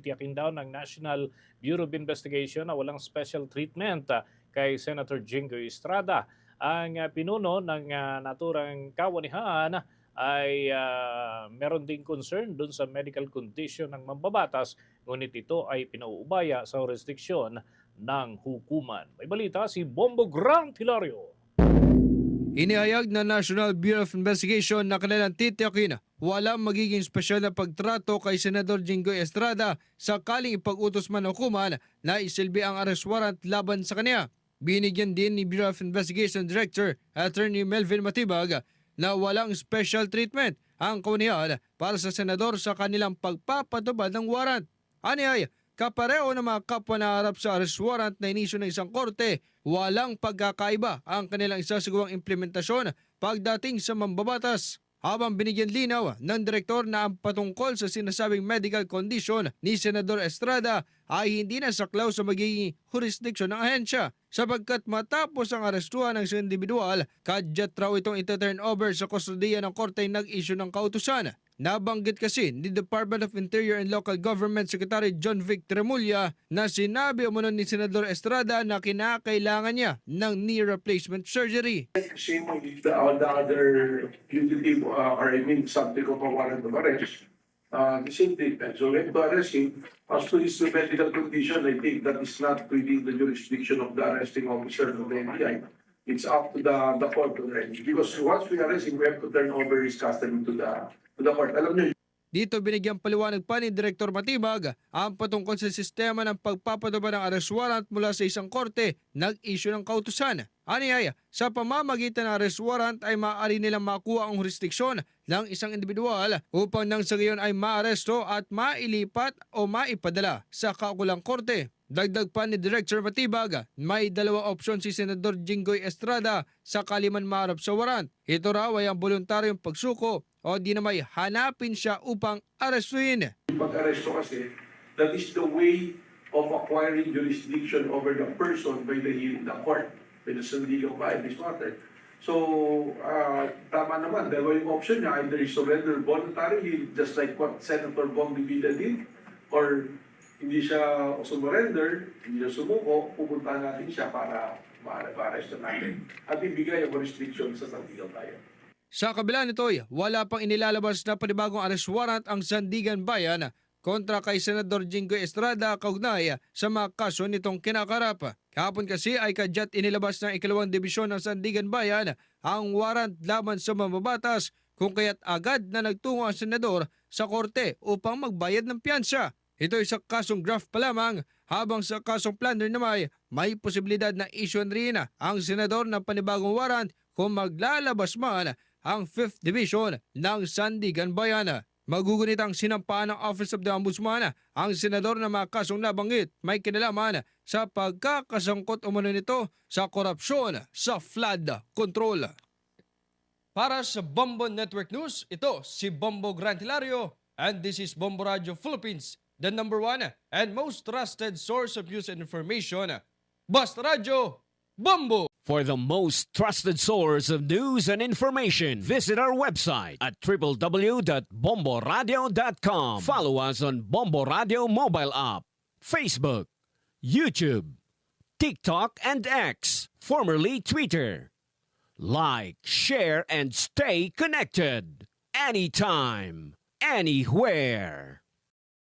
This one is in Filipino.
Tiyakin daw ng National Bureau of Investigation na walang special treatment kay Senator Jinggoy Estrada. Ang pinuno ng naturang kawanihan ay meron ding concern dun sa medical condition ng mambabatas, ngunit ito ay pinauubaya sa jurisdiksyon ng hukuman. May balita si Bombo Grant Hilario. Inihayag ng National Bureau of Investigation na kanilang titiyakin walang magiging espesyal na pagtrato kay Senador Jinggoy Estrada sakaling ipag-utos man ng hukuman na isilbi ang arrest warrant laban sa kanya. Binigyan din ni Bureau of Investigation Director Attorney Melvin Matibag na walang special treatment ang kawanihan para sa senador sa kanilang pagpapatubad ng warrant. Aniyay, kapareho ng mga kapwa na harap sa arrest warrant na inisyu ng isang korte, walang pagkakaiba ang kanilang isasagawang implementasyon pagdating sa mambabatas. Habang binigyan linaw ng direktor na ang patungkol sa sinasabing medical condition ni Senador Estrada ay hindi na saklaw sa magiging jurisdiction ng ahensya sapagkat matapos ang arestuhan ng isang individual, kadyat raw itong ita-turn over sa kustodiya ng korte nag-issue ng kautusan. Nabanggit kasi ni Department of Interior and Local Government Secretary John Vic Tremulya na sinabi umano ni Senador Estrada na kinakailangan niya ng knee replacement surgery. Same with the other fugitive or subject of a warrant of arrest, the same treatment. So when to arrest him, as to his medical condition, I think that is not within the jurisdiction of the arresting officer of the NBI. It's up to the court already. Because once we arrest him, we have to turn over his custody to the court. Alam niyo, dito binigyang paliwanag pa ni Director Matibag ang patungkol sa sistema ng pagpapatubad ng arrest warrant mula sa isang korte nag-issue ng kautusan. Aniyay, sa pamamagitan ng arrest warrant ay maaari nilang makuha ang jurisdiksyon ng isang individual upang nang sa gayon ay maaresto at mailipat o maipadala sa kaukulang korte. Dagdag pa ni Director Matibag, may dalawang opsyon si Senador Jinggoy Estrada sakali man maharap sa warrant. Ito raw ay ang voluntaryong pagsuko o di na may hanapin siya upang arestuin. pag-aresto kasi, that is the way of acquiring jurisdiction over the person by the court, by the Sandigan Bayan, this matter. So, tama naman, dalawa yung option niya, either he surrender voluntarily, just like what Senator Bong Revilla did, or hindi siya sumurrender, hindi siya sumuko, pupuntahan natin siya para ma-arresto natin at ibigay ang jurisdiction sa Sandigan Bayan. Sa kabila nito, wala pang inilalabas na panibagong arrest warrant ang Sandigan Bayan kontra kay Senador Jinggoy Estrada kaugnay sa mga kaso nitong kinakarap. Kahapon kasi ay kadyat inilabas ng ikalawang dibisyon ng Sandigan Bayan ang warrant laban sa mambabatas kung kaya't agad na nagtungo ang senador sa korte upang magbayad ng piyansa. Ito ay sa kasong graft pa lamang, habang sa kasong plunder naman may posibilidad na issuean rin ang senador ng panibagong warrant kung maglalabas man ang 5th Division ng Sandigan Bayan. Magugunit ang sinampaan ng Office of the Ombudsman ang senador na mga kasong nabanggit may kinalaman sa pagkakasangkot umano nito sa korupsyon sa flood control. Para sa Bombo Network News, ito si Bombo Grant Hilario and this is Bombo Radio Philippines, the #1 and most trusted source of news and information. Basta Radio, Bombo! For the most trusted source of news and information, visit our website at www.bomboradio.com. Follow us on Bombo Radio mobile app, Facebook, YouTube, TikTok, and X, formerly Twitter. Like, share, and stay connected. Anytime, anywhere.